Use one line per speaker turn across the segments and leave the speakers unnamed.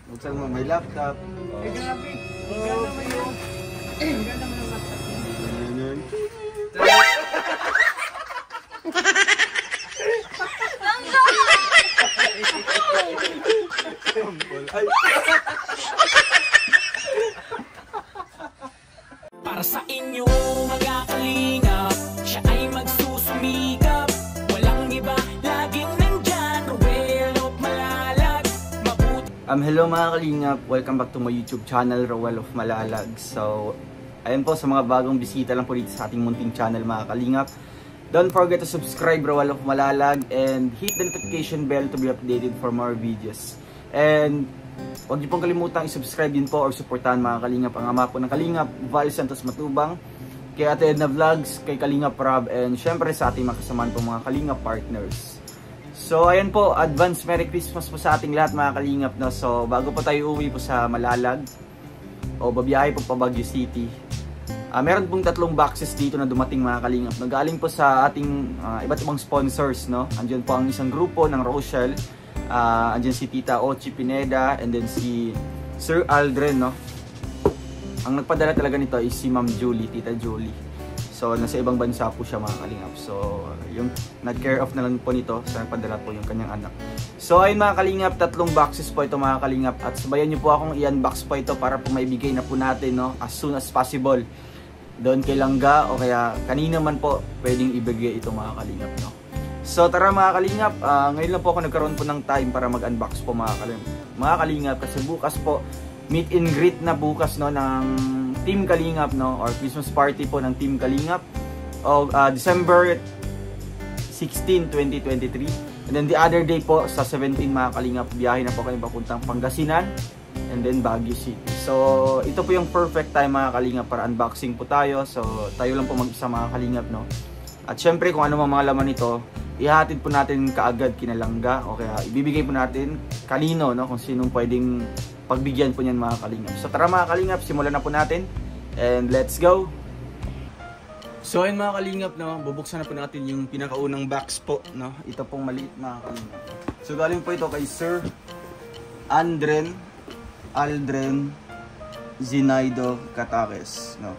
Buksan mo, may laptop.
Ay, grabe. Higa naman yun. Higa naman yung laptop.
Ganyan. Ay!
Para sa inyo mga kalingap, siya ay magsusumikap. Walang iba, laging nandyan, Roel of Malalag. Mabuti.
Hello mga kalingap, welcome back to my YouTube channel, Roel of Malalag. So, ayun po sa mga bagong bisita lang po dito sa ating munting channel mga kalingap. Don't forget to subscribe, Roel of Malalag, and hit the notification bell to be updated for more videos. And huwag niyo pong kalimutang i-subscribe din po or supportahan mga kalingap ang ama po ng kalingap, Val Santos Matubang, kay Ate Edna Vlogs, kay Kalingap Rob, and syempre sa ating makasamaan po mga kalingap partners. So ayan po, advance Merry Christmas po sa ating lahat mga kalingap, no? So bago po tayo uwi po sa Malalag o babiyahe po pa Baguio City, meron pong 3 boxes dito na dumating mga kalingap, no? Galing po sa ating iba't ibang sponsors, no? Andiyan po ang isang grupo ng Rochelle, andyan si Tita Ochi Pineda, and then si Sir Aldrin, no? Ang nagpadala talaga nito is si Ma'am Julie, Tita Julie. So nasa ibang bansa po siya mga kalingap. So yung nag-care of na lang po nito sa nagpadala po yung kanyang anak. So ayun mga kalingap, 3 boxes po ito mga kalingap, at sabayan niyo po akong i-unbox po ito para po maibigay na po natin, no, as soon as possible doon kay Langga o kaya kanina man po pwedeng ibigay ito mga kalingap, no. So tara mga kalingap, ngayon lang po ako nagkaroon po ng time para mag-unbox po mga kalingap, kasi bukas po meet and greet na bukas, no, ng Team Kalingap, no, or Christmas party po ng Team Kalingap o December 16, 2023. And then the other day po sa 17 mga kalingap, biyahe na po kami papuntang Pangasinan and then Baguio City. So ito po yung perfect time mga kalingap para unboxing po tayo. So tayo lang po mag-isa mga kalingap, no. At syempre kung ano mga laman nito, ihatid po natin kaagad kinalangga o kaya ibibigay po natin kanino, no, kung sinong pwedeng pagbigyan po niyan mga kalingap. So tara mga kalingap, simulan na po natin and let's go! So ayun mga kalingap, no, bubuksan na po natin yung pinakaunang box po, no. Ito pong maliit mga kalingap. So galing po ito kay Sir Aldrin Zinaido Cataques, no,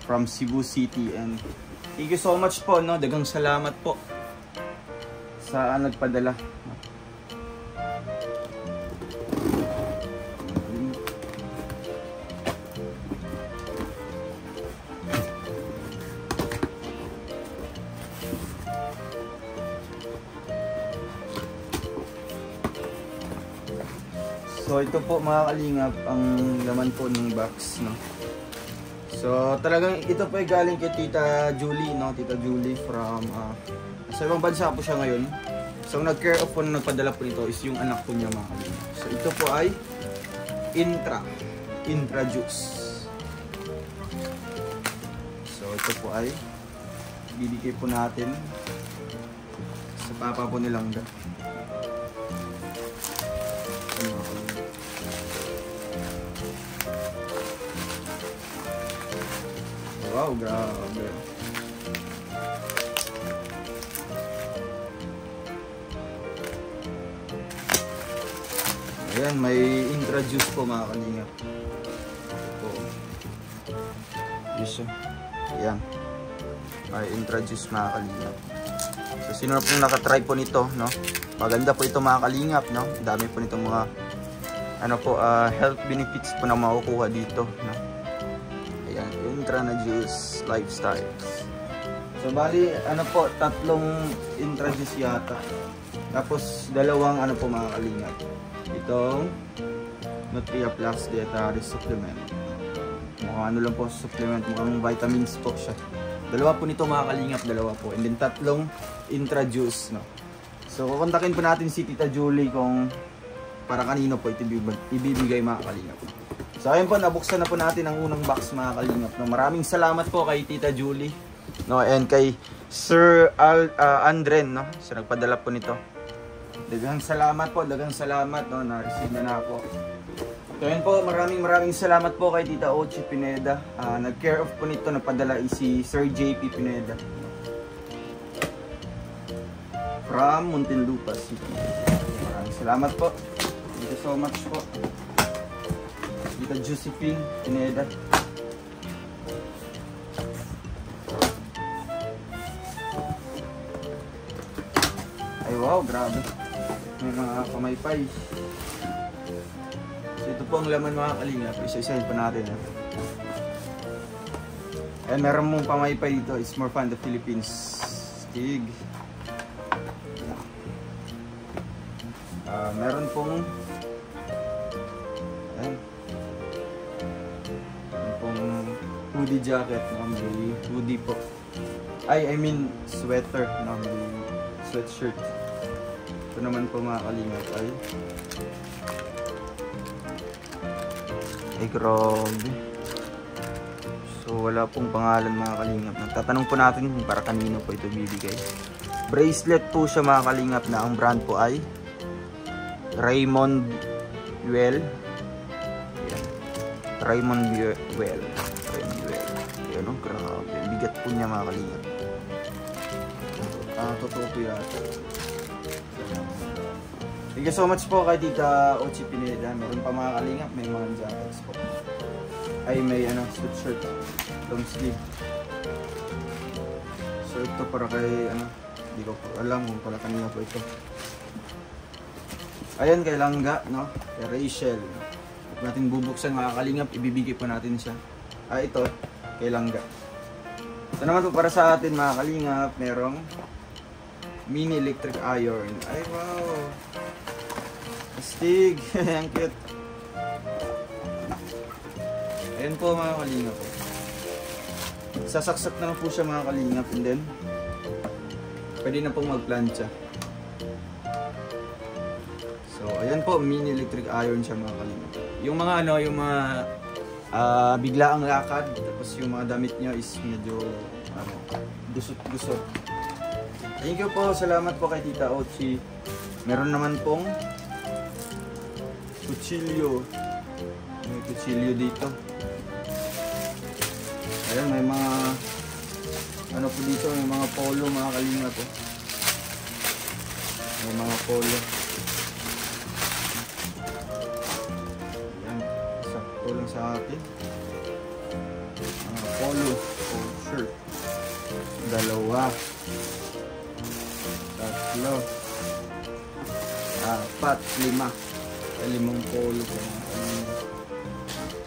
from Cebu City, and thank you so much po, no, dagang salamat po sa nagpadala. So ito po mga kalingap ang laman po ng box, no. So talagang ito po ay galing kay Tita Julie, no, Tita Julie from sa ibang bansa po siya ngayon. So nag-care of po, nagpadala po nito is yung anak po niya mga kalingap. So ito po ay Intra Juice. So ito po ay bibigay po natin sa papa po nilang wow, grabe. Ayan, may introduce po mga kalingap. Ito. Yes, ayan. May introduce mga kalingap. So, sino na pong nakatry po nito, no? Maganda po ito mga kalingap, no? Dami po nitong mga ano po, health benefits po na makukuha dito, no? Ayan, Intra na Juice Lifestyle. So bali, ano po, 3 Intra Juice yata. Tapos 2 ano po mga kalingap. Itong Nutria Plus Dietary Supplement. Mukhang ano lang po supplement, mukhang vitamins po siya. 2 po nito mga kalingap, 2 po. And then 3 Intra Juice, no. So kukontakin po natin si Tita Julie kung para kanino po ito ibibigay mga kalingap. So ayun po, nabuksan na po natin ang unang box mga kalingap, no. Maraming salamat po kay Tita Julie, no, and kay Sir Aldrin, no, sa nagpadala po nito. Dagang salamat po, no, na-receive na ako. So ayun po, maraming salamat po kay Tita Ochi Pineda. Nag-care of po nito, nagpadala si Sir JP Pineda from Muntinlupa City. Maraming salamat po. Thank you so much po. Tita Josephine Pineda. Ay wow, grabe. May mga pamaypay. So ito po ang laman mga kalingap. Isa-isahin pa natin. Eh meron mong pamaypay dito. It's more fun the Philippines. Stig. Meron pong hoodie jacket, may hoodie po. I mean sweater, may sweatshirt. Ito naman po mga kalingap ay grabe. So wala pong pangalan mga kalingap. Nagtatanong po natin kung para kanino po ito bibigay. Bracelet po siya mga kalingap na ang brand po ay Raymond Well. Raymond Well. Ayan o, grabe. Bigat po niya mga kalingap. Totoo po yata. Thank you so much po kay Tita Ochi Pineda. Meron pa mga kalingap, may mga jackets po. Ay may sweatshirt, long sleeve. So ito para kay hindi ko po alam kung pala kanina po ito. Ayan kay Langga, no? Kay Rachel. At natin bubuksan mga kalingap, ibibigay po natin siya. Ito kay Langga. Ito naman po para sa atin mga kalingap, merong mini electric iron. Ay wow! Astig! Ang cute! Ayan po mga kalingap. Sasaksak na po siya mga kalingap, and then pwede na pong magplancha. So ayan po, mini electric iron siya mga kalingap. Yung mga yung mga biglaang lakad, tapos yung mga damit niya is medyo gusot-gusot. Thank you po, salamat po kay Tita Ochi. Meron naman pong kutsilyo. May kutsilyo dito. Ayan, may mga po dito, may mga polo mga kalingap po. May mga polo. Ayan, sakto lang sa atin. Mga polo shirt. Dalawa. Tatlo. Apat. Lima. Limang polo po.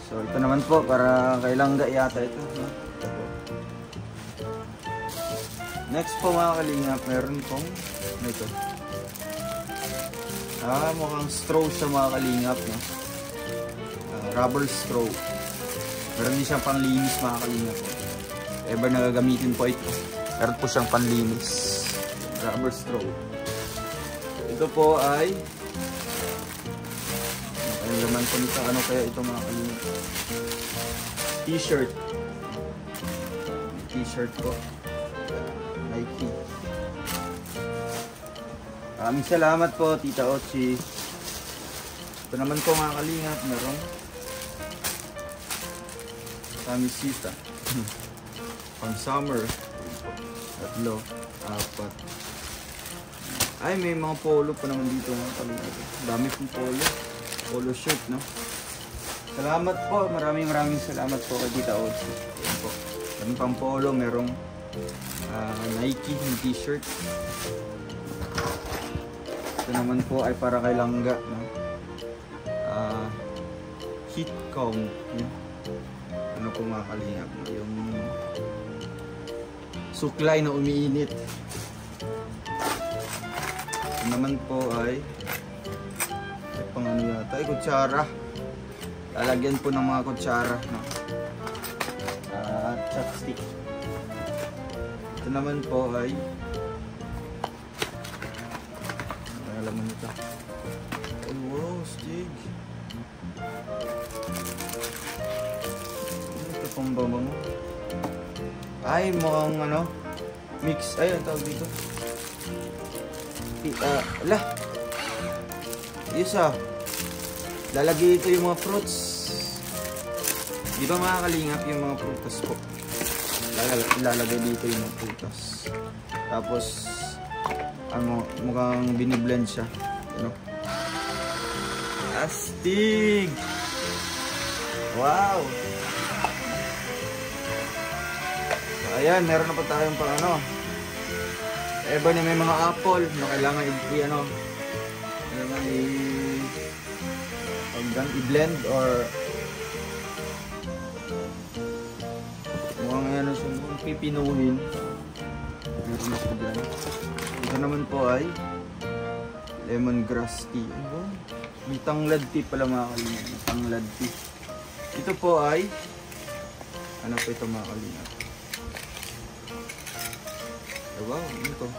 So ito naman po para kay Langga yata ito. Next po mga kalingap, meron pong ito. Mukhang straw siya mga kalingap, no? Rubber straw. Meron din siyang panlinis mga kalingap. Ever nagagamitin po ito. Meron po siyang panlinis. Rubber straw. Ito po ay ang laman po nito, ano kaya ito mga kalingap? T-shirt. T-shirt po. Nike. Maraming salamat po Tita Ochi. Ito naman po mga kalingap, merong kamisita. Pang summer. Tatlo. Apat. Ay, may mga polo pa naman dito mga kalingap. Dami pong polo. Polo shirt, no? Salamat po. Maraming salamat po kay Tita Ochi. Ayan po. Meron pang polo. Merong Nike yung t-shirt. Ito naman po ay para kay Langga, no? Heat comb. Yun. Ano po mga kalingap, no? Yung suklay na umiinit. Ito naman po ay pang ano yata, ay kutsara. Lalagyan po ng mga kutsara, no? Chopstick. Ito naman po ay alam mo nito. Oh wow, stig. Ito pang bama mo. Ay, mukhang ano, mix. Ay, ang tawag dito. Ala. Isa. Lalagay ito yung mga fruits. Di ba mga kalingap yung mga prutas po? Lalagay dito yung mga prutas. Tapos ano, mukhang biniblend siya. Ano? Astig! Wow! So, ayan, meron na pa tayong pang ano. Eba na may mga apple na kailangan i-blend or mukhang ano siya pipinuhin. Meron na siya dyan. Ito naman po ay lemongrass tea. May tanglad tea pala mga kalingap. Tanglad tea. Ito po ay ano po ito mga kalingap? Wow, ano to?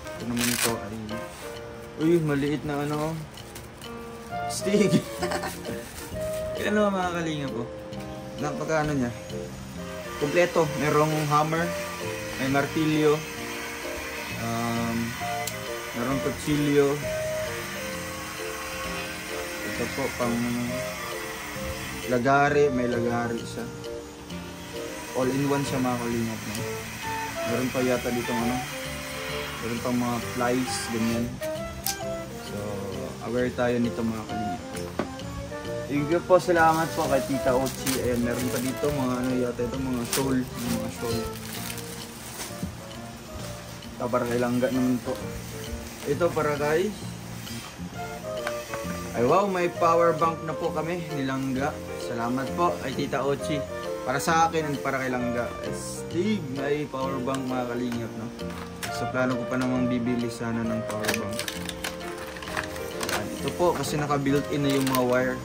Ito naman ito ay uy, maliit na ano stick. Ano mga kalingap po? Napaka ano niya? Kompleto. Merong hammer, may martilyo, merong kutsilyo. Ito po pang lagari, may lagari siya. All in one siya mga kalingap. No? Meron pa yata dito ano, meron pang mga flies, ganyan. So, aware tayo nito mga kalingap. Thank you po, salamat po kay Tita Ochi. Ayan, meron pa dito mga ano yata ito, mga shawl. Mga shawl. Ito para kay Langga naman po. Ito para kay... Ay wow, may power bank na po kami ni Langga. Salamat po kay Tita Ochi. Para sa akin and para kay Langga. Stig, may power bank mga kalingap, no? So plano ko pa namang bibili sana ng power bank. Ayan, ito po kasi naka-built-in na yung mga wire.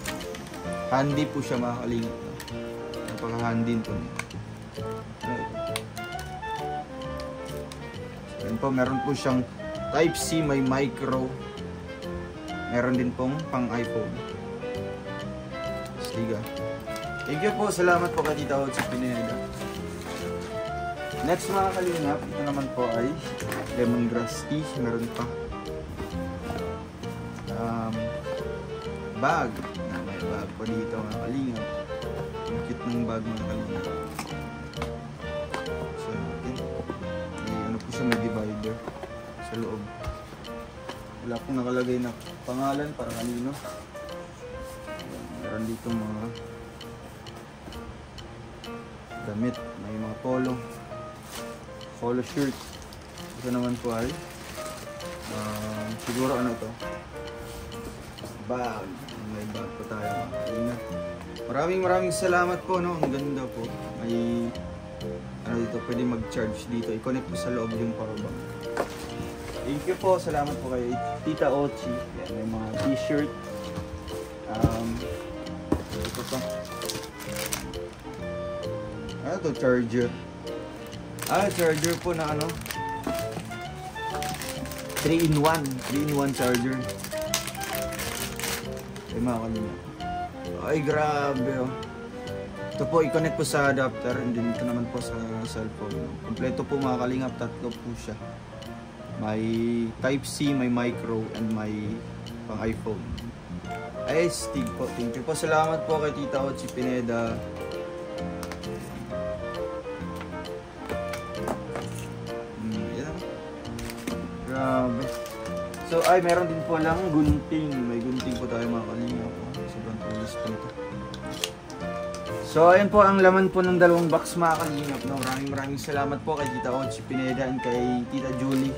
Handy po siya mga kalingap, no? Napaka-handy po niya. Ayan po, meron po siyang Type-C, may micro. Meron din pong pang iPhone. Stiga. Thank you po, salamat po kay Tita Ochi Pineda. Next mga kalingap, ito naman po ay lemongrass tea. Meron pa bag. May bag pa dito mga kalingap. Ang cute ng bag mga kalingap. So natin, may ano po siya, may divider sa loob. Wala pong nakalagay na pangalan para kanino. Meron dito mga damit, may mga polo shirt. Ito naman po ay siguro ano to, bag. May bag po tayo. Maraming salamat po, no? Ang ganda po. May ano dito, pwede mag-charge dito. I-connect po sa loob yung power bank. Thank you po, salamat po kay Tita Ochi. Yan, may mga t-shirt. Ito pa. Ano to, charger? Charger po na ano 3-in-1 charger. Ay mga kalingap. Ay grabe oh. Ito po, i-connect po sa adapter. And then ito naman po sa cellphone. Kompleto po mga kalingap, tatlo po siya. May Type-C, may micro, and may pang iPhone. Ay, Stig po. Thank you po. Salamat po kay Tita Ochi Pineda. Grabe. So, ay, meron din po lang gunting. May gunting po tayo mga kalingap. Sobrang tulis po ito. So, ayun po ang laman po ng dalawang box mga kalingap. No? Maraming salamat po kay Tita Ochi Pineda and kay Tita Julie.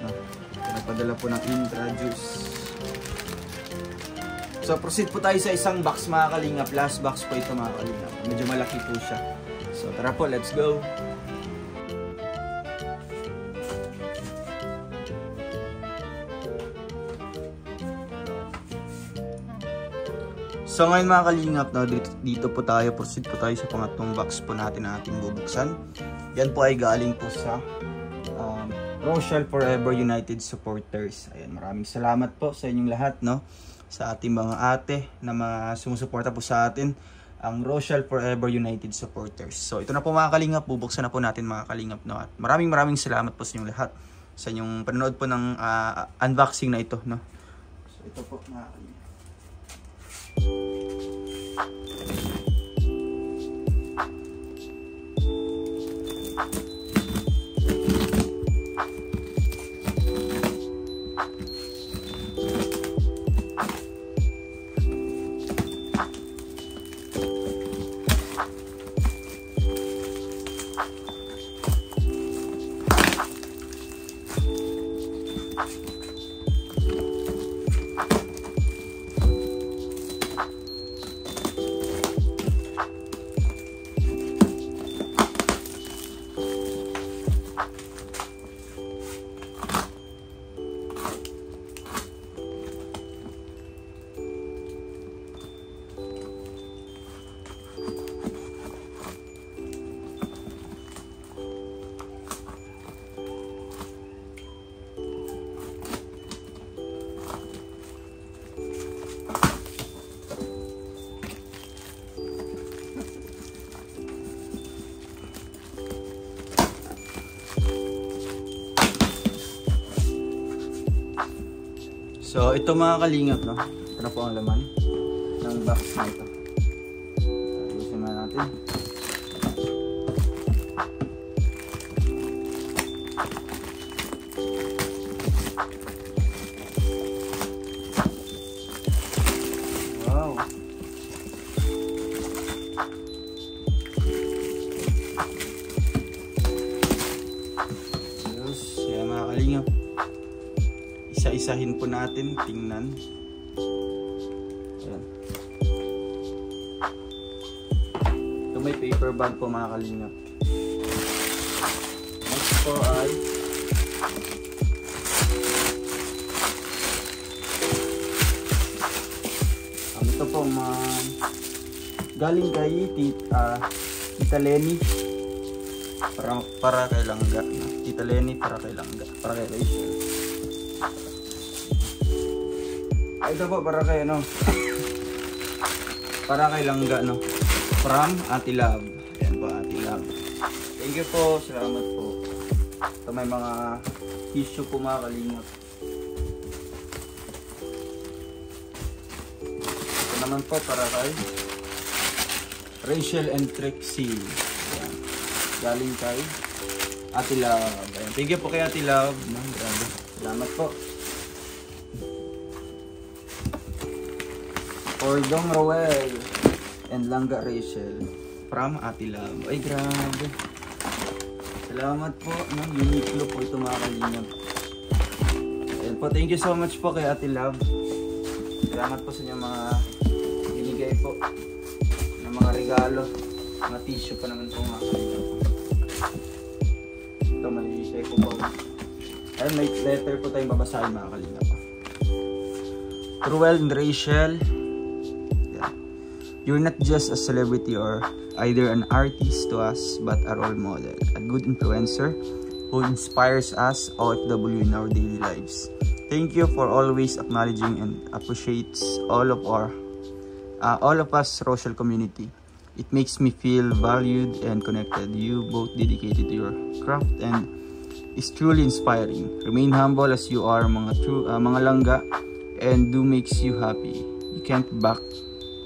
No? Napadala po ng Intra-Juice. So, proceed po tayo sa isang box mga kalingap. Last box po ito mga kalingap. Medyo malaki po siya. So, tara po, let's go! So ngayon mga kalingap, no, dito po tayo, proceed po tayo sa pangatlong box po natin na ating bubuksan. Yan po ay galing po sa Rochelle Forever United Supporters. Ayan, maraming salamat po sa inyong lahat, no, sa ating mga ate na sumusuporta po sa atin, ang Rochelle Forever United Supporters. So ito na po mga kalingap, bubuksan na po natin mga kalingap, no, at maraming salamat po sa inyong lahat sa inyong panonood po ng unboxing na ito, no. So ito po mga kalingap. So ito mga kalingap, no? Ito na po ang laman ng box na ito. Ayusin na natin. Wow. Ayos. Kaya mga kalingap, isa-isahin po natin, tingnan. Ayan. Ito may paper bag po mga kalingap. Next po ay ito po galing kay Tita Lenny para kay Langga. Tita Lenny para kay Langga, para kay Rachel. Ito po para kay ano, para kay Langga, no, from Ate Love. Ayan po, Ate Love. Thank you po, salamat po. Ito may mga tissue po mga kalingap. Ito naman po para kay Rachel and Trixie. Ayan. Galing kay Ate Love. Ayan. Thank you po kay Ate Love. Grabe. Salamat po. Cordong Roel and Langga Rachel from Ate Love. Ay, grabe. Salamat po. Uniqlo po ito mga kalingap. Ayan po. Thank you so much po kay Ate Love. Salamat po sa inyo mga binigay po ng mga regalo. Mga tissue pa naman po mga kalingap. Ito may po po. Ayan, may letter po tayong babasahin mga kalingap. Roel and Rachel, you're not just a celebrity or either an artist to us, but a role model, a good influencer who inspires us OFW in our daily lives. Thank you for always acknowledging and appreciates all of us social community. It makes me feel valued and connected. You both dedicated to your craft and is truly inspiring. Remain humble as you are mga langga, and do makes you happy. You can't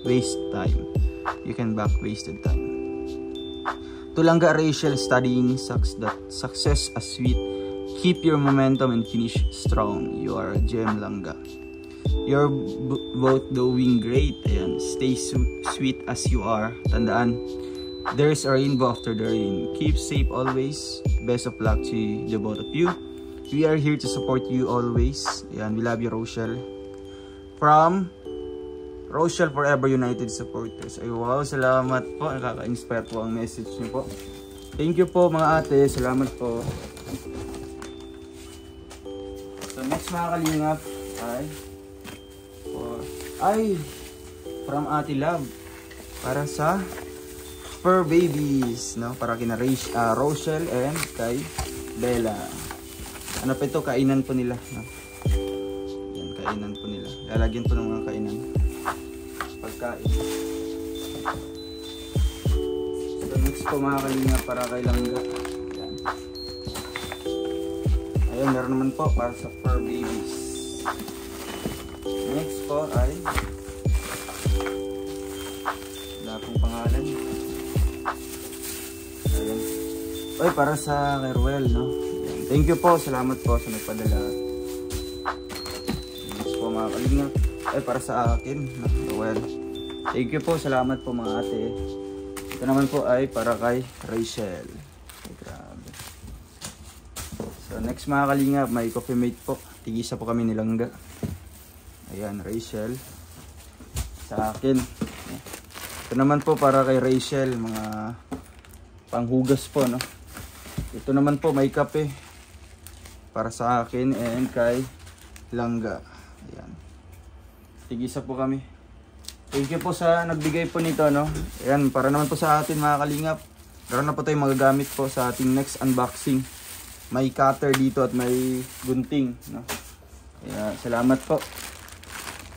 waste time. You can back wasted time. To Langga Rachel, studying success as sweet. Keep your momentum and finish strong. You are a gem, Langga. You're both doing great and stay sweet as you are. Tandaan, there's a rainbow after the rain. Keep safe always. Best of luck to the both of you. We are here to support you always. Ayan, we love you, Rochelle. From Rochelle Forever United Supporters. Ay wow, salamat po. Nakaka-inspire po ang message niyo po. Thank you po mga ate. Salamat po. So next mga kalingap ay from Ate Love para sa fur babies, no? Para kina Rochelle and kay Bella. Ano pa ito? Kainan po nila, no? Yan, kainan po nila. Lalagyan po ng mga kainan. Pagkain. So next po mga kalinga para kay Langga. Ayan. Ayun, meron naman po para sa fur babies. Next po ay wala pong pangalan. Ayan. Ay, para sa kay Ruel, no? Ayan. Thank you po, salamat po sa nagpadala. Next po mga kalinga ay para sa akin, no? Ruel. Thank you po, salamat po mga ate. Ito naman po ay para kay Rachel. Ay, grabe. So next mga kalingap, may coffee mate po. Tigisa po kami ni Langga. Ayan, Rachel. Sa akin. Ito naman po para kay Rachel, mga panghugas po, no? Ito naman po may kape para sa akin and kay Langga. Ayan. Tigisa po kami. Thank you po sa nagbigay po nito, no? Ayan, para naman po sa atin mga kalingap. Meron na po tayong magagamit po sa ating next unboxing. May cutter dito at may gunting, no? Ayan, salamat po.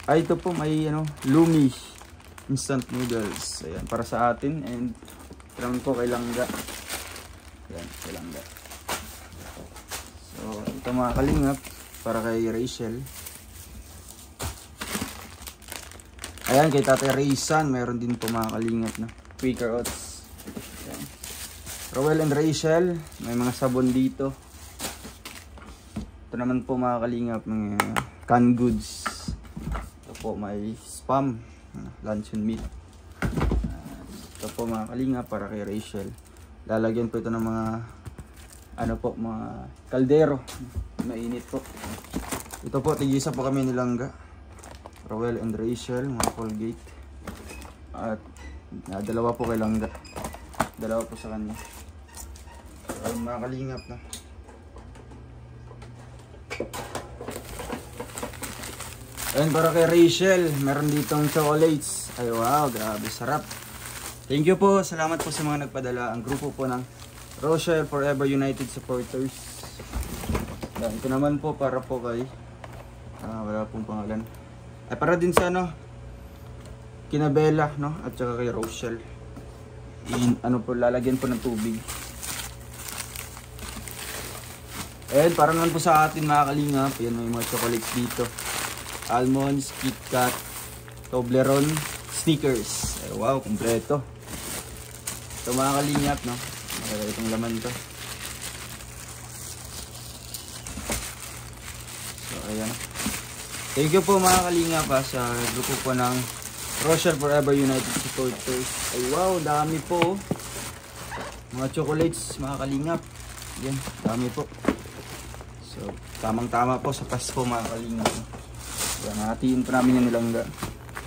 Ay, ito po may Lumi instant noodles. Ayan, para sa atin and naman po kay Langga. Ayan, kay Langga. So, ito mga kalingap para kay Rachel. Ayan, kay Tatay Raysan, meron din po mga kalingap na Quaker Oats. Ayan. Rowell and Rachel, may mga sabon dito. Ito naman po mga kalingap, mga canned goods. Ito po may Spam, luncheon meat. Ito po mga kalingap para kay Rachel. Lalagyan po ito ng mga mga kaldero. Mainit po. Ito po, tigisa po kami nilangga. Rowell and Rachel, mga Colgate. At dalawa po kay langga. Dalawa po sa kanya. So, mga kalingap na. Ayun, para kay Rachel, meron ditong chocolates. Ay wow, grabe sarap. Thank you po, salamat po sa mga nagpadala. Ang grupo po ng Rochelle Forever United Supporters. Yan, ito naman po para po kay wala pong pangalan. Ay para din sa kina Bella, no? At saka kay Rochelle. Lalagyan po ng tubig. And para naman po sa atin mga kalingap, yan may mga chocolates dito. Almonds, KitKat, Toblerone, Snickers. Ay wow, kompleto. Ito mga kalingap, no? Makikita itong laman to. So ayan. Thank you po mga kalingap sa grupo po ng Rochelle Forever United Supporters. Ay wow, dami po. Mga chocolates mga kalingap. Yan, dami po. So, tamang-tama po sa Pasko mga kalingap. Yan, hatiin po namin yung nilangga.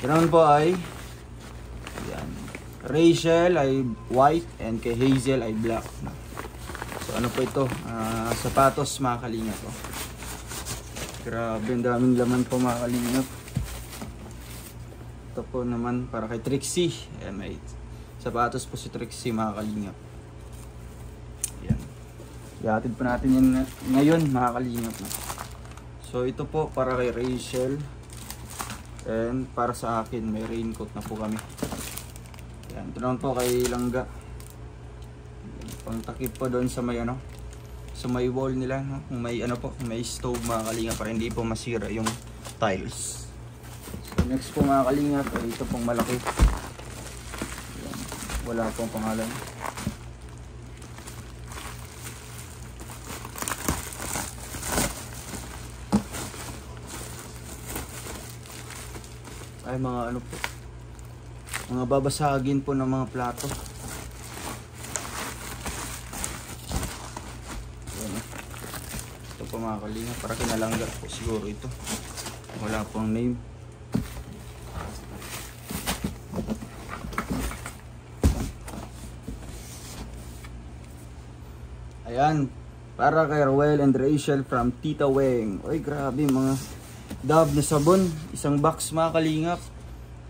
Ganoon po ay yan. Rachel ay white and kay Hazel ay black. So ano po ito? Sapatos mga kalingap po. Grabe, ang daming laman po mga kalingap. Ito po naman para kay Trixie. Ayan, may sapatos po si Trixie mga kalingap. Ayan. Ihatid po natin yan ngayon mga kalingap. So ito po para kay Rachel. And para sa akin, may raincoat na po kami. Ayan, ito naman po kay Langga. Pangtakip po doon sa may sa may wall nila, no? Kung may may stove mga kalingap para hindi po masira yung tiles. So next po mga kalingap, ay ito pong malaki. Ayan. Wala pong pangalan. Ay mga po, mga babasagin po ng mga plato. Mga kalingap, para kinalangga po siguro ito. Wala pong name. Ayan, para kay Rowell and Rachel from Tita Weng. Oy, grabe, mga Dove na sabon, isang box mga kalingap.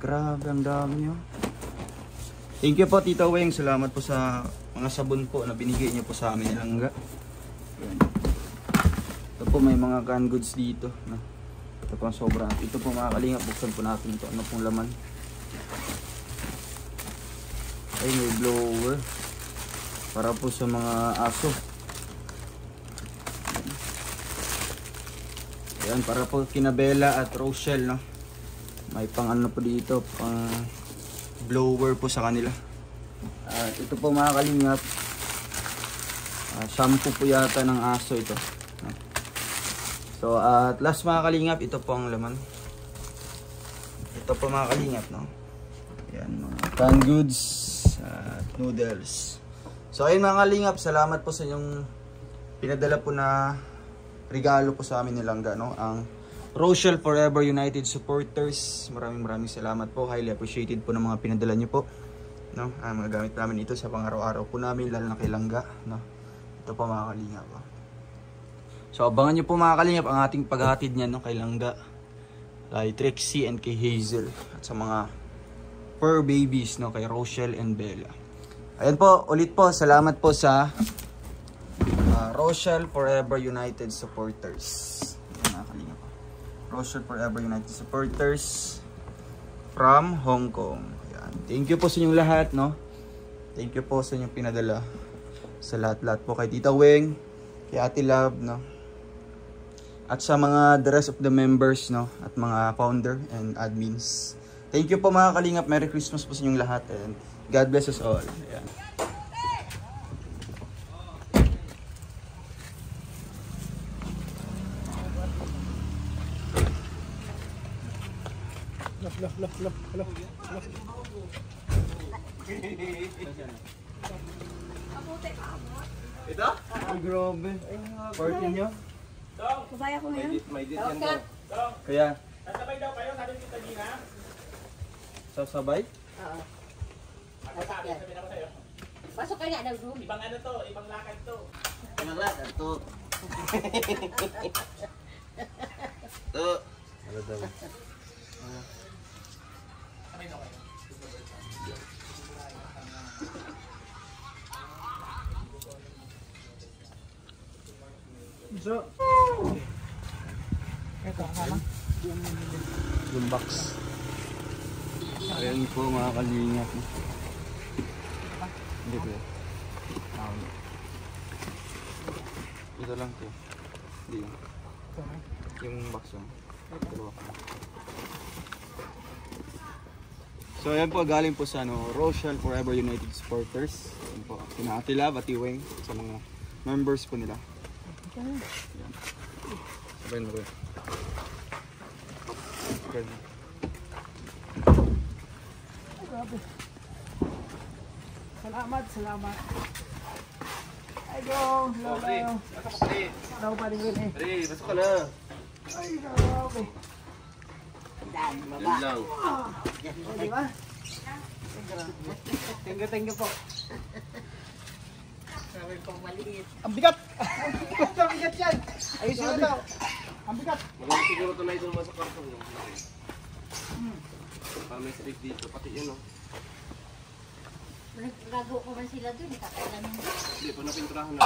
Grabe, ang dami oh. Thank you po Tita Weng, salamat po sa mga sabon po na binigay niyo po sa amin nilangga. Ayan. Ito po may mga canned goods dito, no? Ito po ang sobra. Ito po mga kalingap, buksan po natin ito. Ano pong laman? Ay, may blower para po sa mga aso. Ayan, para po kina Bella at Rochelle, no? May pang po dito, pang blower po sa kanila. At ito po mga kalingap, shampoo po yata ng aso ito. So at last mga kalingap, ito po ang laman. Ito po mga kalingap, no? Ayan, mga canned goods at noodles. So ayun mga kalingap, salamat po sa inyong pinadala po na regalo po sa amin nilangga, no? Ang Rochelle Forever United Supporters. Maraming salamat po. Highly appreciated po ng mga pinadala nyo po, no? Mga gamit namin ito sa pang-araw-araw po namin, lalo na kay langga, no? Ito po mga kalingap, no? So abangan nyo po mga kalingap ang ating paghatid niyan, no, kay Langga, kay Trixie and kay Hazel, at sa mga fur babies, no, kay Rochelle and Bella. Ayan po, ulit po, salamat po sa Rochelle Forever United Supporters. Ayan, mga kalingap. Rochelle Forever United Supporters from Hong Kong. Ayan. Thank you po sa inyong lahat, no? Thank you po sa inyong pinadala. Sa lahat-lahat po kay Tita Weng, kay Ate Love, no? At sa mga the rest of the members, no, at mga founder and admins Thank you po mga kalingap. Merry Christmas po sa inyong lahat and God bless us all. Ayan. Ito? Ang grabe. Party nyo?
Masaya ko ngayon.
May dit yan daw.
Kaya,
Sasabay daw kayo, sabi ni Tita Gina.
sasabay?
Oo.
Sabi na ko sa'yo.
Pasok kayo nga daw, bro.
Ibang ano to, ibang lakad to.
Ito. Ito. Ano daw?
Sabay daw kayo.
So, yung box. Ayan po mga kalingap. Hindi po yan. Ito lang po. Hindi yun. Yung box yun. So ayan po, galing po sa Rochelle Forever United Supporters. Ayan po, sina Ate Love, Ate Weng, sa mga members po nila. Ayan. Sabayin mo ko yun. Grabe.
Salamat. Ay, go. Hello, paring Will eh.
Pre, pasok ka na.
Ay, grabe.
Daan,
Yan
baba.
lang.
O, di ba? Thank you po.
Sabi ko maliit.
Ang bigat! Ang bigat yan! Ayusin mo daw. Ang bigat!
Maganda siguro ito na ito naman sa karton. Para may space dito, pati yun oh.
Nagagawa ko man sila dun, kakailan mo.
Hindi, pa napinturahan na.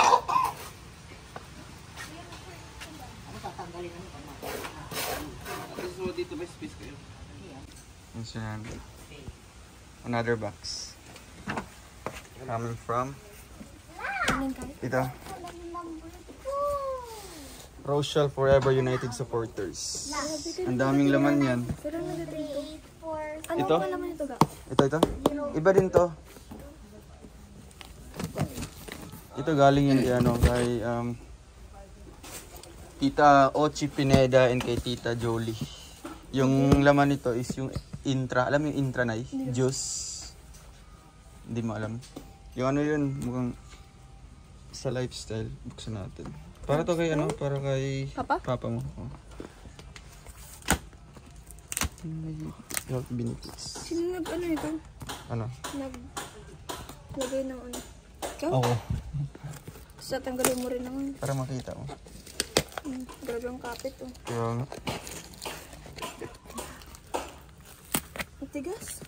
Ano tatanggalin ano pa mga?
At least mo dito may space kayo.
Yan. Another box. Coming from ito. Rochelle Forever United Supporters. Ang daming laman yan.
Pero nagdating to. Ano
Ito?
pa naman ito ga?
Ito. Iba din to. Ito galing yan kay Tita Ochi Pineda and kay Tita Jolie. Yung laman nito is yung intra. Alam mo yung intra na juice? Hindi mo alam. Yung ano yun, mukhang sa lifestyle. Buksan natin. Para to kay para kay Papa mo. Oh. May health benefits.
Sino nag-ano ito?
Ano?
Naglagay ng ano? Ikaw?
Ako.
Sa tanggalin mo rin naman.
Para makita mo.
Grabe ang kapit oh.
Kaya nga.
Ang tigas.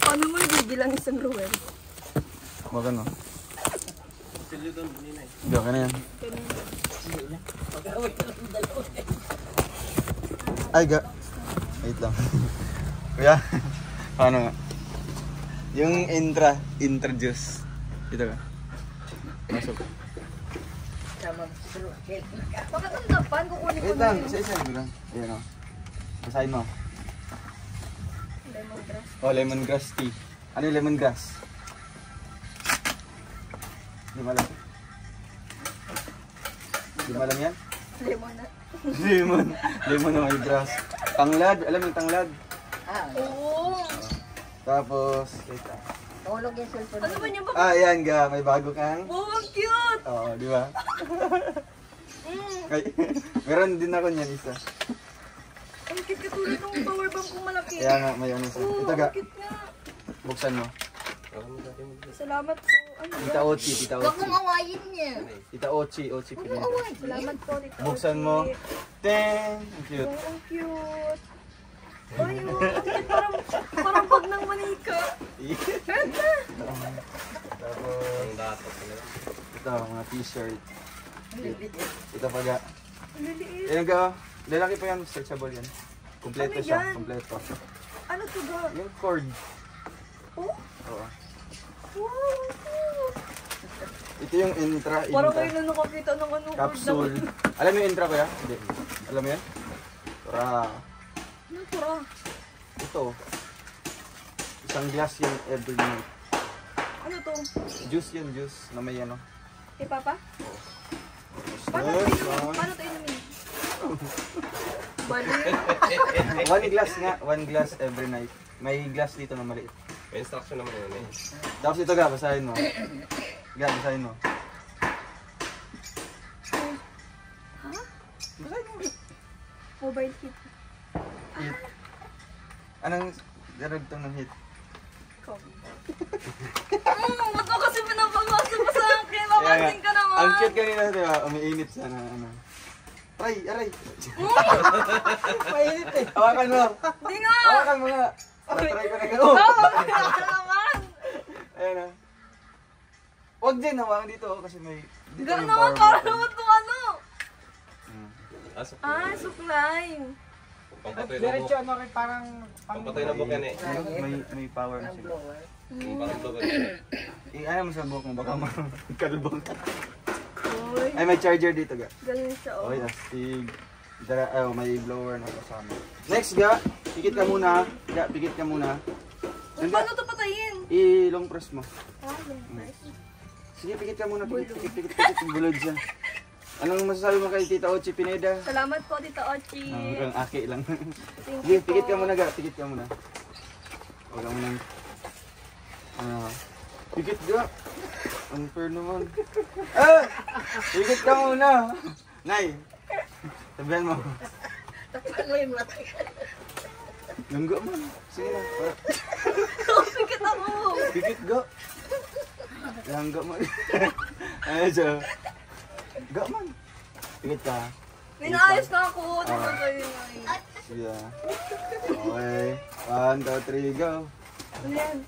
Paano mo bibilang isang Ruel?
Wag ano.
Silyo doon, bunina eh.
Diyan ka na yan. Ay, wait lang. Kuya, paano nga? Yung introduce. Dito ka. Masok.
Bakit ang dapan? Kukunin ko
Wait
na
lang,
yun.
isa-isa lang. Ayan o. Basahin mo.
Lemongrass.
Oh, lemongrass tea. Ano yung lemongrass? Di mo alam. Di mo alam yan?
Lemon na.
Lemon na may grass. Tanglad, alam mo yung tanglad?
Oo.
Tapos, wait lang.
Tulog yung cellphone.
Ano ba niya ba?
Ah, ayan ga, may bago kang.
Oh, ang cute!
Oo, di ba? Ay, meron din ako niyan isa.
Ang cute katulad ng power bank kong malaki.
Kaya nga, may ano sa.
Oo,
Ito ga,
ang cute nga.
buksan mo.
Salamat po. Ano ba?
Tita Ochi, Tita
Huwag
Ochi.
mong awayin niya.
Tita Ochi, Ochi Pineda.
Salamat po dito.
Buksan mo. Ten! Ang cute.
Oh, ang cute. Ay, oh, ang cute. Parang bag ng manika.
Tapos, ito, mga t-shirt. Ito pa ga.
Ang liliit.
Ayan ga, lalaki pa yan, searchable yan. Kompleto
Ano
siya,
yan?
kompleto.
Ano to ga?
Yung cord.
Oh?
Oo. Ito yung intra.
Parang kayo na nakakita ng ano.
Capsule. Alam mo yung intra ko ya? Hindi. Alam mo yan? Para.
Ano pura?
Ito. Isang glass yan every night.
Ano to?
Juice yan, juice. Na may ano.
Eh, Papa? Paano
Yes,
to inumin? Paano to inumin? Bali.
One glass nga. One glass every night. May glass dito na maliit.
May instruction naman yun eh.
Tapos ito ga, basahin mo. Ga, basahin mo.
Ha? Mobile kit.
Hit. Anong daragtong ng hit?
Ba't mo kasi pinapamasa pa sa akin? Mapansin ka naman.
Ang cute kanina, di ba? Umiinit sana. Ano. Aray, aray. Mainit eh. Hawakan mo.
Di nga.
Hawakan mo nga. Try ko na gano'n.
Ka naman.
Ayan na. Huwag din, hawakan dito. Kasi may... dito
Gano'n
yung
naman,
power
para
button.
naman itong ano.
Asa po.
Ah, supply.
Pampatay na
Diretso
buhok.
ano kay parang
Pampatay na buhok yan eh.
May power na siya.
Parang blower.
Ano mo sa buhok mo? Baka magkalubong.
Uy,
Ay, may charger dito ga.
galing siya oh.
Okay, astig. May blower na kasama. Next ga, pikit ka muna. Ga, pikit ka muna.
Paano ito patayin?
I-long press mo.
Ah, nice.
Sige, pikit ka muna. Pikit. Bulod siya. Anong masasabi mo kay Tita Ochi Pineda?
Salamat po, Tita Ochi.
Ang aki lang.
Thank
Sige,
you
pikit ka
po.
muna ga. Pikit ka muna. Huwag ka muna. Pikit ga. Unfair naman. Pikit ka muna. Nay. Sabihan mo.
Takpan mo yung mata.
Langga man. Sige na.
Pikit ako.
Pikit ga. Langga man. Ay, siya. Ga man. Pikit ka.
Ninaayos na ako. Dito kayo na eh.
Sige. Okay. 1, 2, 3, go.
Ano yan?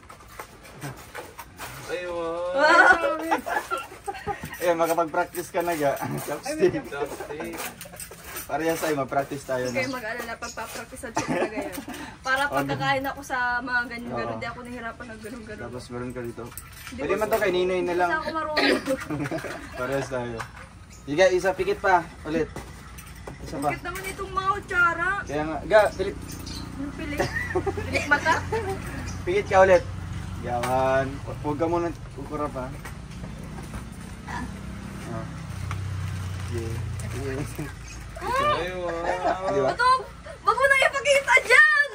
Ayun.
Ayan, makapag-practice ka na ga. Chopstick.
Chopstick.
Parehas tayo, mag-practice tayo
Huwag kayo
na.
mag-alala, pagpapractice at talaga yan. Para pagkakain ako sa mga ganyan-ganon, di ako nahihirapan ng ganon-ganon.
Tapos meron ka dito.
Di
Pwede
ko-
man to kay Ninoy na lang.
Isa ako marunong.
Parehas tayo. Sige, isa pikit pa. Ulit. Isa pa.
Bakit naman itong mga kutsara?
Kaya nga. Ga, pilit.
Yung pilik. Pilik mata?
Pikit ka ulit. Yawan. Huwag ka muna kukura pa. Oh. Yeah.
Ayun.
Di ba?
Ito, wag mo na ipakita dyan!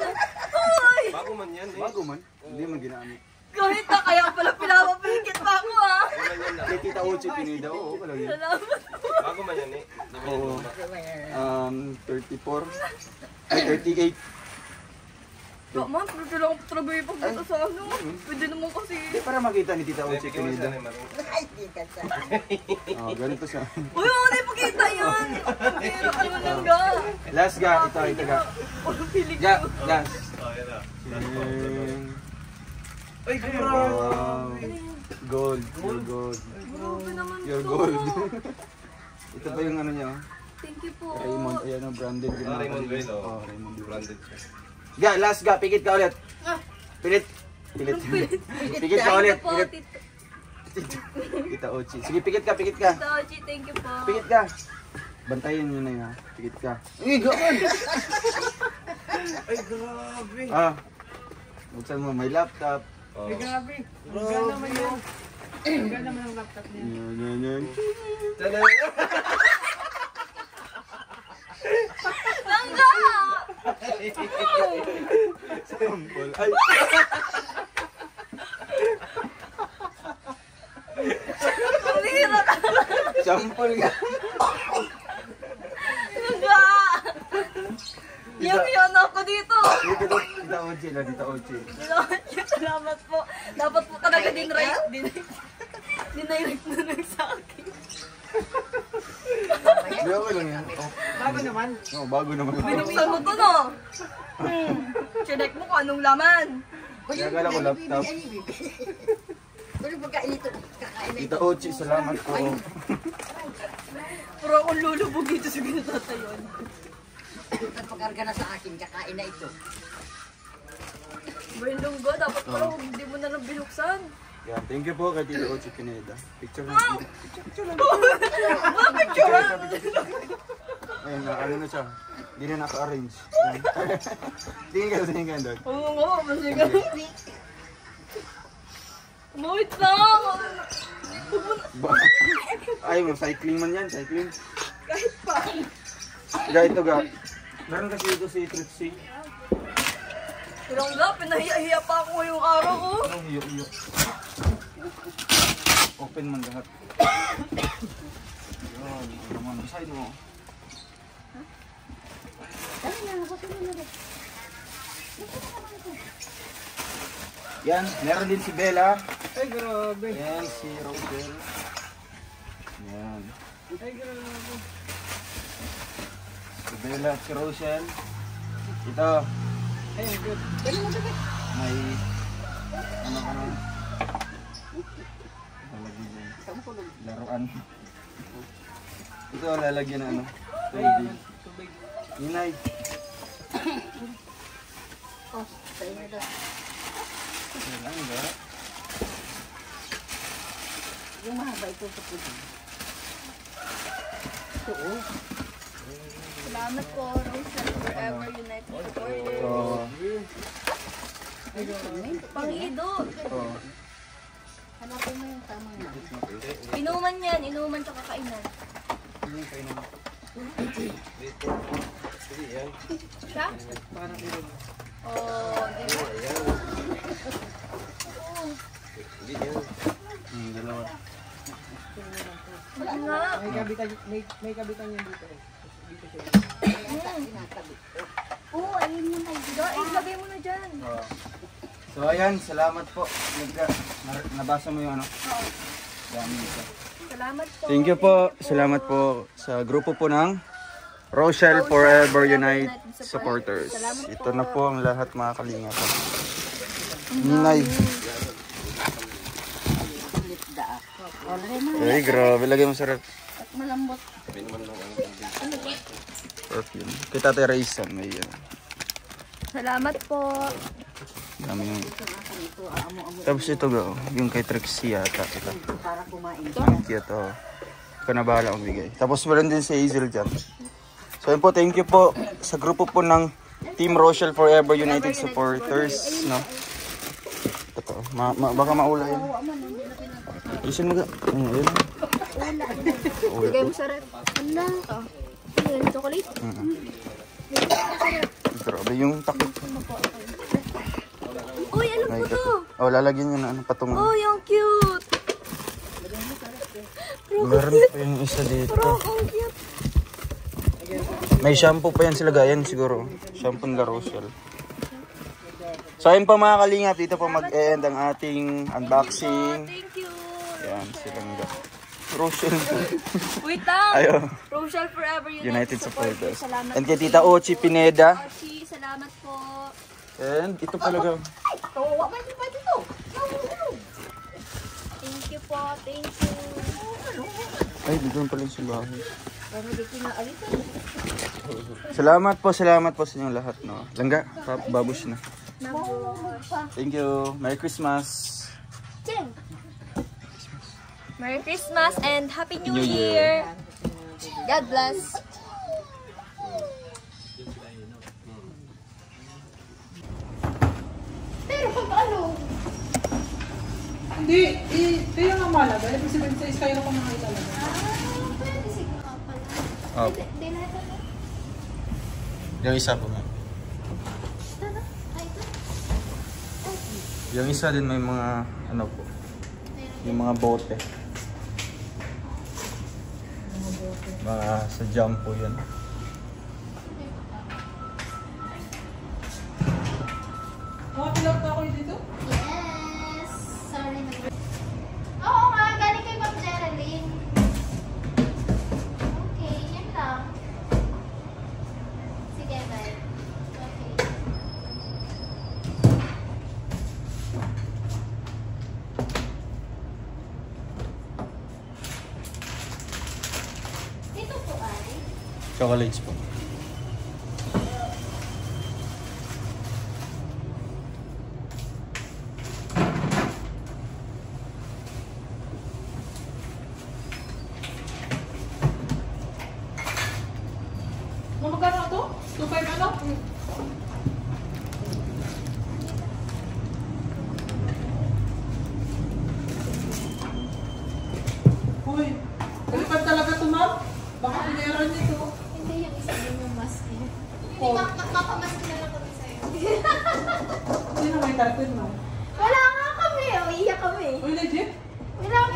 Uy!
Bago man yan eh.
Bago man. Hindi man ginamit.
Kahit na kaya pala pinapapikit pa ako ah!
Bago man yan na.
Kay Tita Ochi Pineda. Oo, pala yun.
Salamat po!
Bago man yan eh. Di ba
Oo.
yan?
34. Ay, 38.
Man, pero kailangan ko trabaho ipagpunta sa ano. Pwede naman kasi.
Hindi, para makita ni Tita Ochi
Tingnan mo siya
Pineda.
na marunong.
Ay, di ka sa.
Oh, ganito siya.
Uy, wag mo na ipakita yan! Pero ano lang ga?
Last ga, ito ga.
Walang pilik
Ga,
ko.
last.
Oh, yan na.
Ay, wow. Gold, pure gold.
Grabe naman
Pure
to.
gold. Ito pa yung ano niya.
Thank you po.
Raymond, ayan o, branded. din
Ah,
natin.
Raymond Velo.
Oh, Raymond Velo.
Branded siya.
Ga, last ga, pikit ka ulit. Pilit. Pilit. Pikit ka ulit.
Thank you po,
Pikit.
Tito.
Tita Ochi. Sige, pikit ka, pikit ka.
Tito Ochi, thank you po.
Pikit ka. Bantayin nyo na yun ha. Pikit ka. Ay, gaman!
Ay, grabe.
Ah. Buksan mo, may laptop.
Oh.
Ay, grabe. Hanggang naman yun. Hanggang naman ang laptop niya.
Yan.
Tada!
Langga!
Sample. Ay!
Pumira ka!
Sample nga.
Langga! Yan ako dito!
Tita Ochi na, Tita Ochi.
Salamat po. Dapat po talaga dinirect na lang sa akin.
Di ako lang yan. Oh,
Bago naman.
bago naman.
Binuksan mo to, no? Chinek mo kung anong laman.
Kaya kala ko laptop.
Kung pagkain ito, kakain na ito.
Tita Ochi, salamat po.
Pero akong lulubog dito sa ginatatayon.
Nagpakarga na sa akin, kakain na ito.
Ba yung lunggo? Dapat parang hindi mo na lang binuksan.
Yan, thank you po kay Tito Ochi Pineda. Picture na. Picture lang. Ayun, ano na siya. Hindi na naka-arrange. Tingin ka doon.
Oo nga, masika. Wait lang!
Ay, cycling man yan, cycling.
Kahit pa.
Ito ga. Meron kasi ito si Trixie.
Pero nga, pinahiya pa ako ngayong araw ko.
Anong hiyo-hiyo? Open man lahat. Yun, naman. Basahin mo. Yan, meron din si Bella.
Ay, grabe.
Yan, si Rosel. Yan.
Ay, grabe.
Si Bella at si Rosel. Ito,
Ay, good.
may ano ka nun? Lalagyan dyan. Laruan. Ito, lalagyan na ano? Tubig.
Tubig.
Ninay.
Oh, tayo na daw.
Yan lang ba?
Yung mahaba ito sa putin. Ito, oh.
Salamat po, Rosel, forever united supporters.
So,
Pang-ido.
Hanapin mo yung tamang na.
Inuman yan, inuman tsaka kainan. Siya?
Parang ilo.
Oh, di ba?
dalawa.
Wala nga.
May kabitan yan dito. Dito siya.
Oo, ayun yung kaibigan. Ay, lagay mo na dyan.
So ayan, salamat po. Nabasa mo yung ano?
Oo.
Dami ito.
Salamat po.
Thank you po. Salamat po sa grupo po ng Rochelle Forever United Supporters. Ito na po ang lahat mga kalingap. Ninay. Ay, grabe. Lagay mo sa rep.
At malambot.
Perfume. Kita tayo Raisan. May
Salamat po.
dami yung... Tapos ito go. Yung kay Trixie yata. Ito.
Para kumain.
Ang cute oh. Ikaw na bahala akong bigay. Tapos meron din si Hazel dyan. So yun po, thank you po sa grupo po ng Team Rochelle Forever United Supporters. No? Ito. Baka maula yun. Isin mo ga. Ayun.
Lagay mo sa rep. Ano? Oh. Ayan, chocolate.
Grabe yung takip.
Uy, ano po to?
Oh, lalagyan nyo na ano, patungan.
Oh, yung cute.
Meron pa yung isa dito.
Bro, ang cute.
May shampoo pa yan sila gayan siguro. Shampoo ng La Rochelle. So ayun pa mga kalingap, dito po mag-end ang ating unboxing.
Thank you.
Yan, silang Rochelle.
Wait lang.
Ayo.
Rochelle Forever
United Supporters.
Salamat
And kay Tita Ochi Pineda.
Ochi, salamat po.
And ito talaga.
Kawawa ba dito?
Thank you po. Thank you.
Ay, dito pala yung simbahan. Salamat po sa inyong lahat. No? Langga, babush na. Thank you. Merry Christmas.
Cheng. Merry Christmas and Happy New
New
Year. God bless.
Pero pag ano?
Hindi, ito yung ang malaga. Ibig sabihin sa Skyro ko mga talaga.
Pwede siguro pala.
Oh,
Hindi na ito.
yung isa po nga.
Ay, ito.
Yung isa din may mga ano po. Yung mga bote. Mga sa jump po yan.
Pilot ako dito?
Yes. Sorry na. Oo nga, galing kay Ma'am Geraldine. Okay, yan lang. Sige, bye. Okay. Dito po ay.
Chocolates po.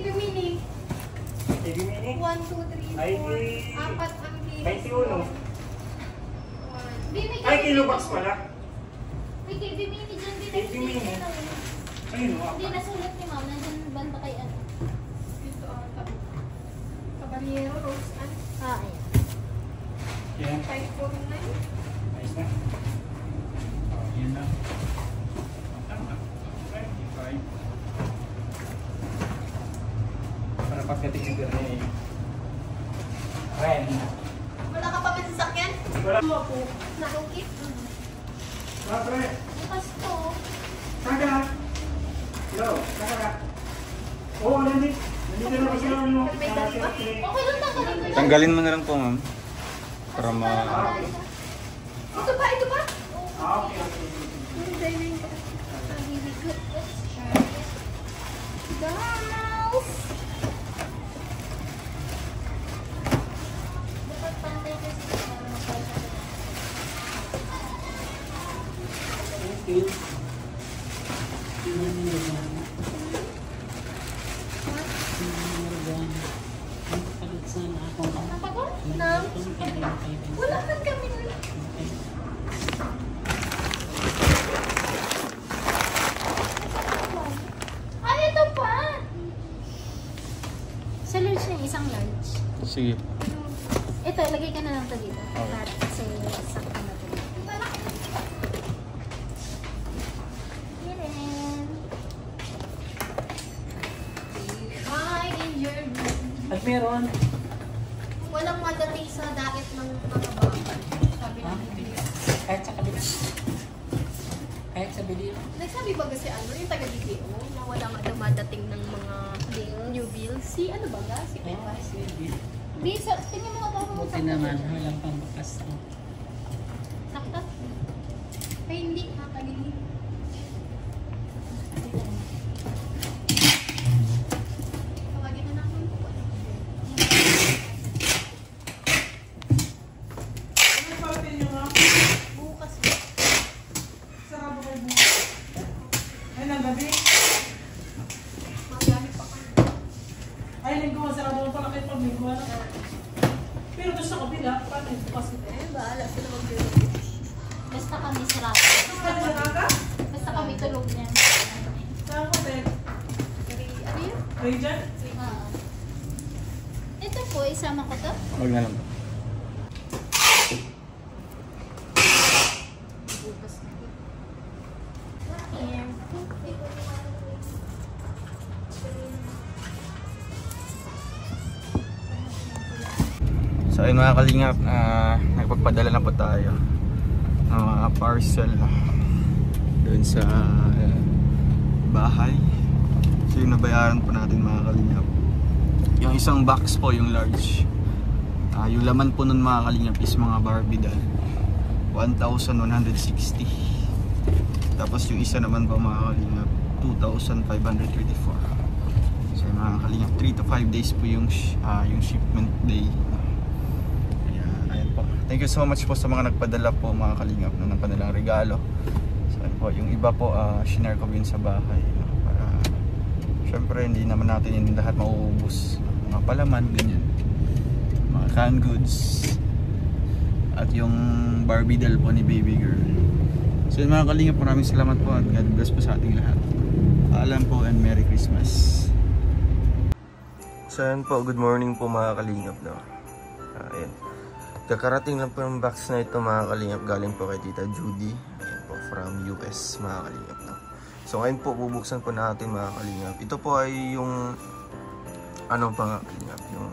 TV Mini.
TV Mini?
1, 2, 3,
Ay,
4, 4 ang TV.
21.
Di, may
Ay, kilobox pala.
May TV Mini dyan din.
TV Mini. Ayun,
Hindi, nasulat ni ma'am. Nandyan banda kay ano. Dito ang Caballero Rose. Ayan.
Yan.
549.
Ayos na. Oh, yan na. Tama. 25. Para pagkating yung gano'n eh. Ren.
Wala ka pa ba sasakyan?
Wala.
Nakukit.
Pre.
Bukas to.
Saka. Hello. Saka. Oo, nandito. Nandito na kasi yung ano.
Okay lang, tanggalin ko yan.
Tanggalin mo na lang po, ma'am. Para ma...
Ito ba? Ito ba?
Okay.
Guys! Dapat pantay kasi para magpapalala. Napagal? Wala man kami nun. Ay, ito pa! Sa large na isang large.
Sige.
Ito, lagay ka na lang ito dito.
Okay.
Kasi sakto na ito. Yan. Hi, in your room.
At meron.
Walang madating sa diet ng mga bata. Sabi ng video.
Kahit sa kabila. Kahit sa video.
Nagsabi ba kasi ano, yung taga-BPO, na wala nga dumadating ng mga new bills? Si ano ba ga? Si Pepa?
Di, tingin mo nga daw.
Buti naman, walang pambakas.
Sakta. Ay, hindi. Nakalilig. Tawagin na namin po.
Ano pa rin nyo nga?
Bukas.
Sarado kayo bukas. Ay, ng gabi.
Magamit pa kami.
Ay, linggo, sarado mo pala kayo pag linggo. Pero doon sa kabila, paano yung bukas ito?
Bahala sila mag-bilog.
Basta kami sarado.
Ano sa kaka?
Basta kami tulog niyan.
Saan ko, Ted? Ay, dyan?
Oo. Ito po, isama ko to.
Huwag na lang.
Bukas na. Here.
So ayun mga kalingap, nagpagpadala na po tayo ng mga parcel doon sa bahay. So yung nabayaran po natin mga kalingap, yung isang box po, yung large, yung laman po nun mga kalingap is mga Barbie doll, 1,160. Tapos yung isa naman po mga kalingap, 2,534. So mga kalingap, 3 to 5 days po yung shipment day. Thank you so much po sa mga nagpadala po mga kalingap ng kanilang regalo. So po, yung iba po shinare ko din sa bahay para syempre hindi naman natin yung lahat mauubos. Mga palaman, ganyan. Mga canned goods. At yung Barbie doll po ni baby girl. So yun mga kalingap, maraming salamat po at God bless po sa ating lahat. Paalam po and Merry Christmas.
So yan po, good morning po mga kalingap, no? Ayan. Kakarating lang po yung box na ito mga kalingap, galing po kay Tita Judy. Ayan po, from US mga kalingap, no? So ngayon po, bubuksan po natin mga kalingap. Ito po ay yung ano pa nga kalingap, yung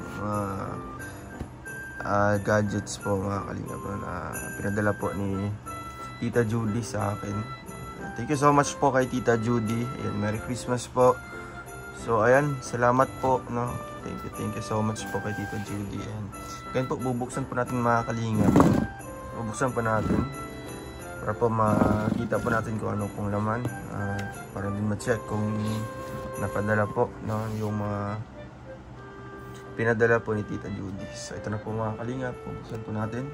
gadgets po mga kalingap, no? Na pinadala po ni Tita Judy sa akin. Thank you so much po kay Tita Judy. Ayan, Merry Christmas po. So ayan, salamat po, no? Thank you so much po kay Tita Judy. And ganyan po, bubuksan po natin mga kalingap. Bubuksan po natin para po makita po natin kung ano pong laman, para din ma-check kung napadala po, no, yung mga pinadala po ni Tita Judy. So ito na po mga kalingap, bubuksan po natin.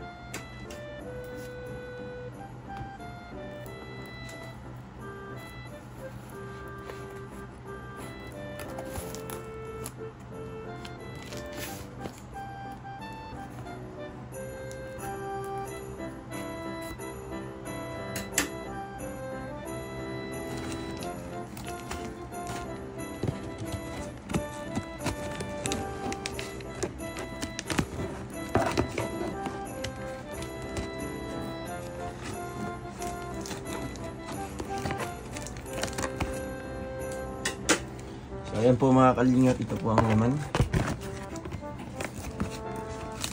So ayan po mga kalingap, ito po ang laman.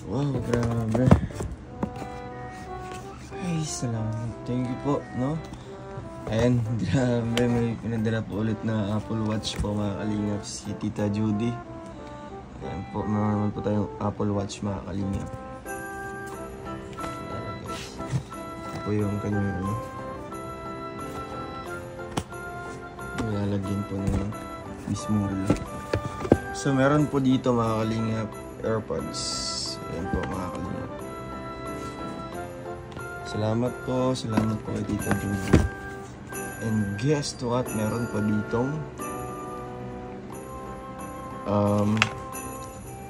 Wow, grabe. Ay, salamat. Thank you po, no? Ayan, grabe, may pinadala po ulit na Apple Watch po mga kalingap, si Tita Judy. Ayan po, meron naman po tayong Apple Watch mga kalingap. Ayan guys, ito po yung kanyang ano, nilalagyan po ng mismo ulo. So meron po dito mga kalingap, AirPods. Ayan po mga kalingap. Salamat po kay Tita Judy. And guess what, meron pa ditong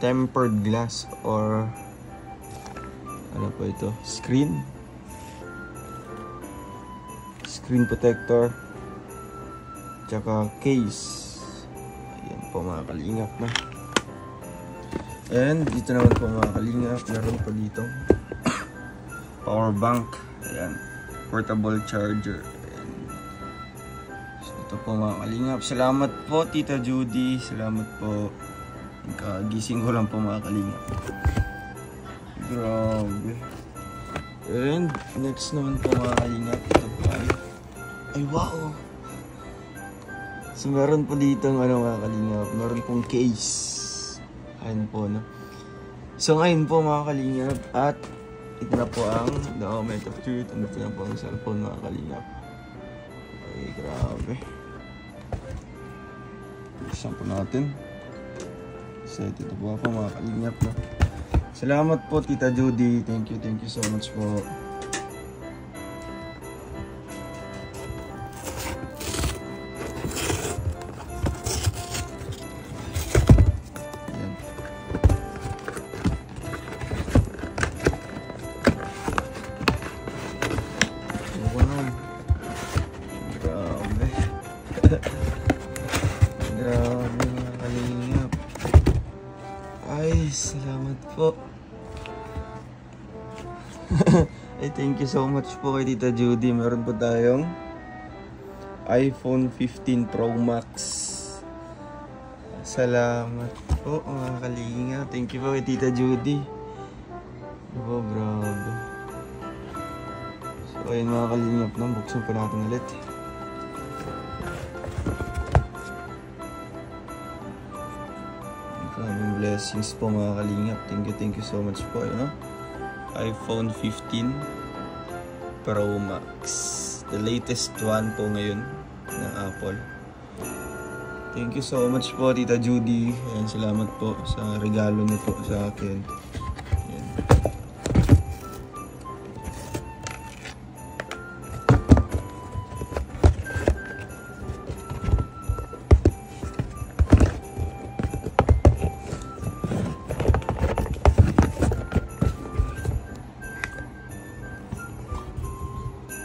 tempered glass or ano po ito, screen protector tsaka case. Ayan po mga kalingap na. And dito naman po mga kalingap, meron po dito power bank. Ayan, portable charger. Ayan. So ito po mga kalingap. Salamat po Tita Judy. Salamat po. Kagising ko lang po mga kalingap. Grabe. And next naman po mga kalingap, ito po ay wow. So meron po dito ano mga kalingap, meron pong case. Ayan po, no? So ngayon po mga kalingap, at ito na po ang the moment of truth. Ano po na po ang cellphone mga kalingap. Ay grabe. Buksan po natin. So ito po ako mga kalingap, no? Salamat po Tita Judy. Thank you so much po. Grabe mga kalingap. po. Ay, thank you so much po kay Tita Judy. Meron po tayong iPhone 15 Pro Max. Salamat po mga kalinga. Thank you po kay Tita Judy. Oh, grabe. So, ayun mga kalingap na. Buksan po natin ulit. Maraming blessings po mga kalingap. Thank you so much po. Ayun, no? iPhone 15 Pro Max. The latest one po ngayon ng Apple. Thank you so much po Tita Judy. Ayan, salamat po sa regalo niyo po sa akin. Ayan.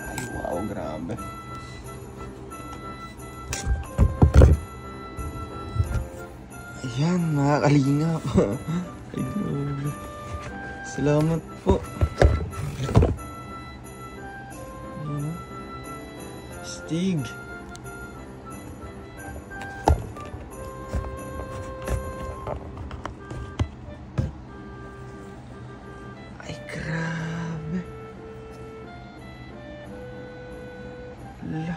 Ay, wow, grabe. Ayan, mga kalingap. Ay, grabe. Salamat po. Ayan. Stig. Ay, grabe. La.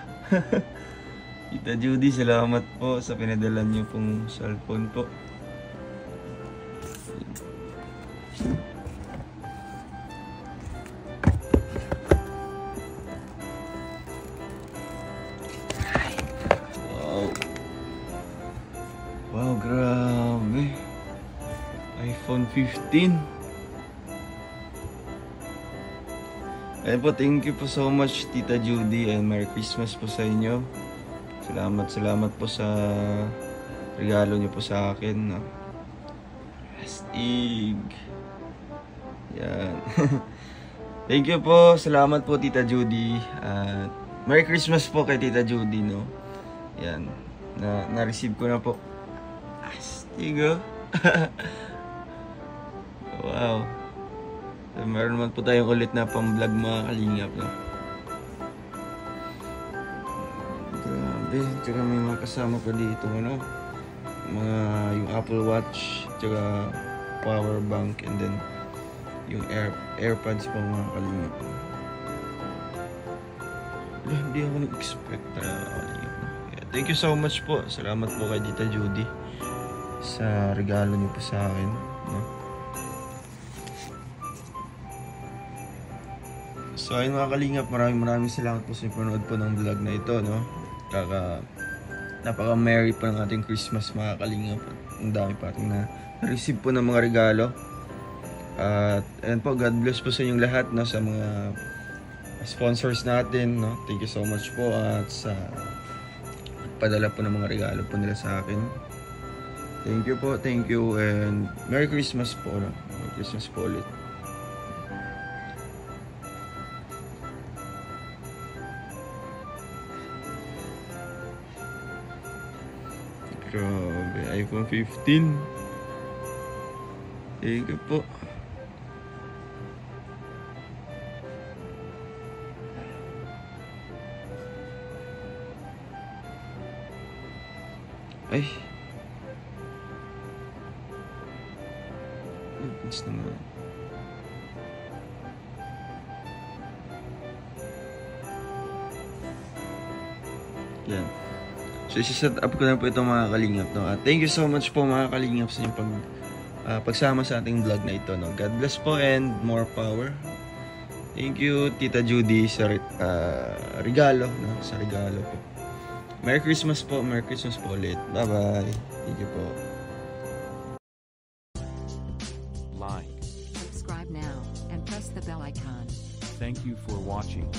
Tita Judy, salamat po sa pinadala niyo pong cellphone po. Wow. Wow, grabe. iPhone 15. Ayun po, thank you po so much Tita Judy and Merry Christmas po sa inyo. Salamat po sa regalo niyo po sa akin, no? Astig. Yan. Thank you po. Salamat po Tita Judy. At Merry Christmas po kay Tita Judy, no? Yan. Na-receive ko na po. Astig, oh. Wow. So, meron naman po tayong ulit na pang-vlog mga kalingap, no? Tsaka may mga kasama ko dito, ano? Yung Apple Watch, tsaka power bank, and then yung AirPods pa mga kalingap. Hindi ako nag-expect na kalingap. Thank you so much po. Salamat po kay Tita Judy sa regalo niyo po sa akin, no? So ayun mga kalingap, maraming salamat po sa panonood po ng vlog na ito, no? Napaka-merry po ng ating Christmas mga kalingap. Ang dami pa ating na-receive po ng mga regalo. At ayun po, God bless po sa inyong lahat, no? Sa mga sponsors natin, no? Thank you so much po at sa padala po ng mga regalo po nila sa akin. Thank you po, thank you, and Merry Christmas po, no? Merry Christmas po ulit. Grabe, iPhone 15. Thank you po. Ay. Lipas naman. Yan. So, isa-set up ko na po ito mga kalingap, no? At thank you so much po mga kalingap sa inyong pagsama sa ating vlog na ito, no? God bless po and more power. Thank you Tita Judy sa regalo, no? Sa regalo po. Merry Christmas po ulit. Bye-bye. Thank you po.
Like,
subscribe now and press the bell icon.
thank you for watching.